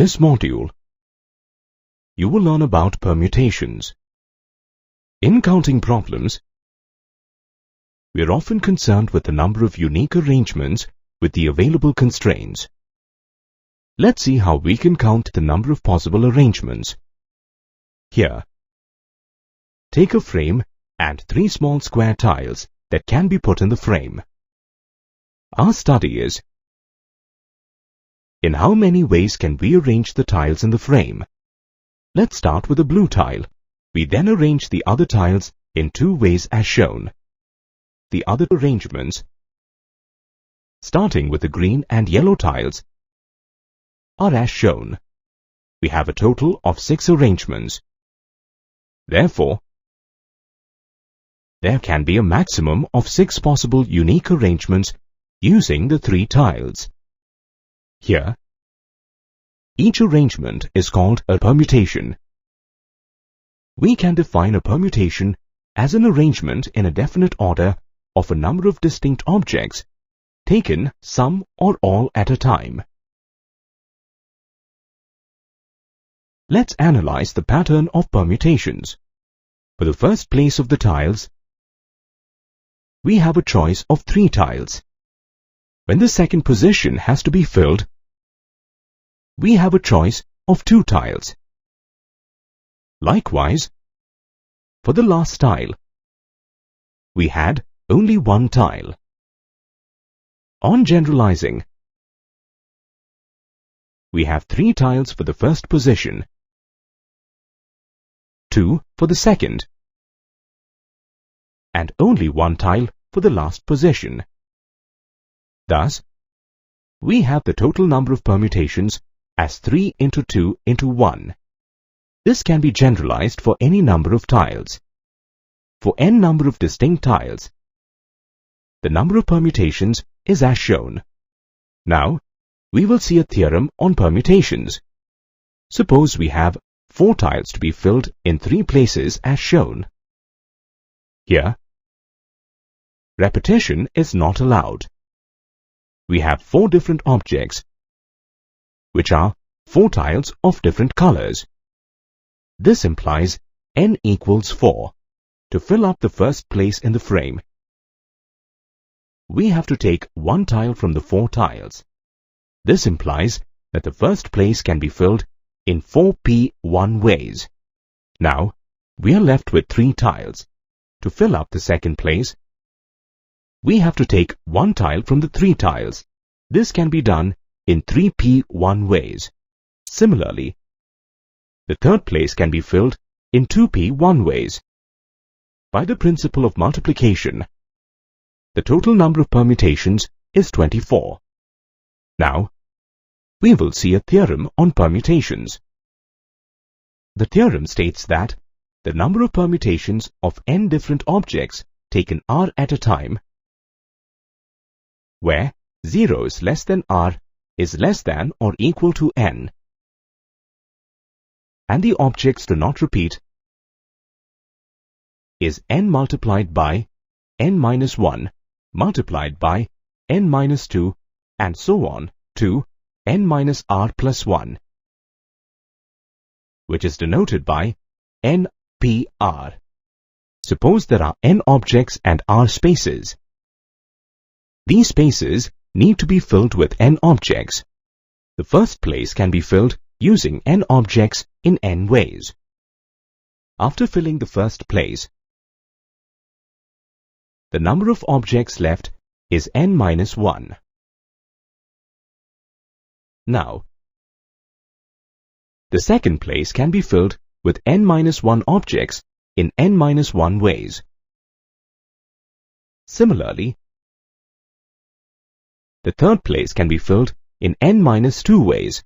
this module, you will learn about permutations. In counting problems, we are often concerned with the number of unique arrangements with the available constraints. Let's see how we can count the number of possible arrangements. Here, take a frame and 3 small square tiles that can be put in the frame. Our study is, in how many ways can we arrange the tiles in the frame? Let's start with a blue tile. We then arrange the other tiles in 2 ways as shown. The other arrangements, starting with the green and yellow tiles, are as shown. We have a total of 6 arrangements. Therefore, there can be a maximum of 6 possible unique arrangements using the 3 tiles. Here, each arrangement is called a permutation. We can define a permutation as an arrangement in a definite order of a number of distinct objects taken some or all at a time. Let's analyze the pattern of permutations. For the first place of the tiles, we have a choice of 3 tiles. When the second position has to be filled, we have a choice of 2 tiles. Likewise, for the last tile, we had only 1 tile. On generalizing, we have 3 tiles for the first position, 2 for the second, and only 1 tile for the last position. Thus, we have the total number of permutations as 3 into 2 into 1. This can be generalized for any number of tiles. For n number of distinct tiles, the number of permutations is as shown. Now, we will see a theorem on permutations. Suppose we have 4 tiles to be filled in 3 places as shown. Here, repetition is not allowed. We have 4 different objects, which are 4 tiles of different colors. This implies n equals 4. To fill up the first place in the frame, we have to take 1 tile from the 4 tiles. This implies that the first place can be filled in 4p1 ways. Now, we are left with 3 tiles. To fill up the second place, we have to take 1 tile from the 3 tiles. This can be done in 3p1 ways. Similarly, the third place can be filled in 2p1 ways. By the principle of multiplication, the total number of permutations is 24. Now, we will see a theorem on permutations. The theorem states that the number of permutations of n different objects taken r at a time, where 0 is less than r is less than or equal to n, and the objects do not repeat, is n multiplied by n minus 1 multiplied by n minus 2 and so on to n minus r plus 1, which is denoted by npr. Suppose there are n objects and r spaces. These spaces need to be filled with n objects. The first place can be filled using n objects in n ways. After filling the first place, the number of objects left is n minus 1. Now, the second place can be filled with n minus 1 objects in n minus 1 ways. Similarly, the third place can be filled in n minus 2 ways.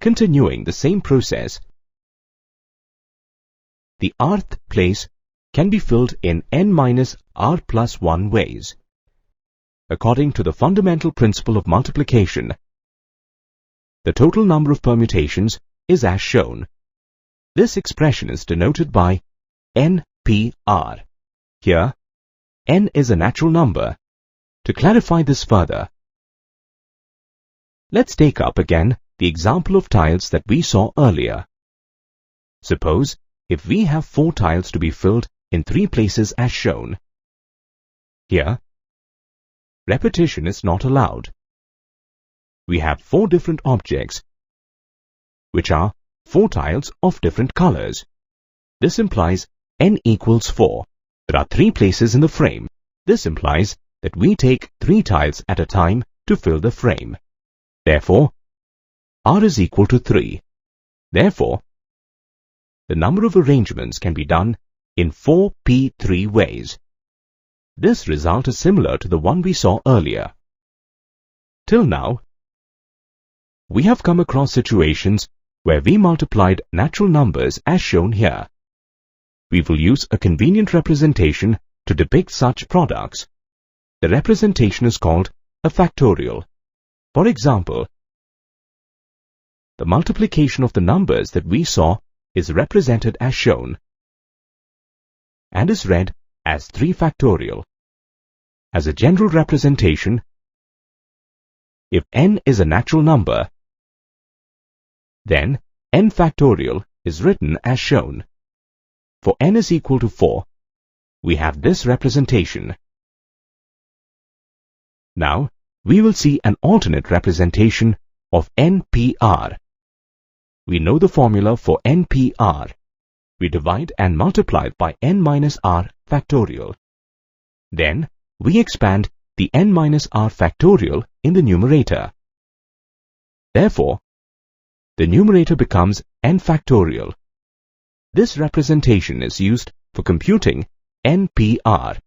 Continuing the same process, the rth place can be filled in n minus r plus 1 ways. According to the fundamental principle of multiplication, the total number of permutations is as shown. This expression is denoted by npr. Here, n is a natural number. To clarify this further, Let's take up again the example of tiles that we saw earlier. Suppose if we have 4 tiles to be filled in 3 places as shown. Here, repetition is not allowed. We have 4 different objects, which are 4 tiles of different colors. This implies n equals 4. There are 3 places in the frame. This implies that we take 3 tiles at a time to fill the frame. Therefore, R is equal to 3. Therefore, the number of arrangements can be done in 4p3 ways. This result is similar to the one we saw earlier. Till now, we have come across situations where we multiplied natural numbers as shown here. We will use a convenient representation to depict such products. The representation is called a factorial. For example, the multiplication of the numbers that we saw is represented as shown and is read as 3 factorial. As a general representation, if n is a natural number, then n factorial is written as shown. For n is equal to 4, we have this representation. Now, we will see an alternate representation of NPR. We know the formula for NPR. We divide and multiply by n minus r factorial. Then, we expand the n minus r factorial in the numerator. Therefore, the numerator becomes n factorial. This representation is used for computing NPR.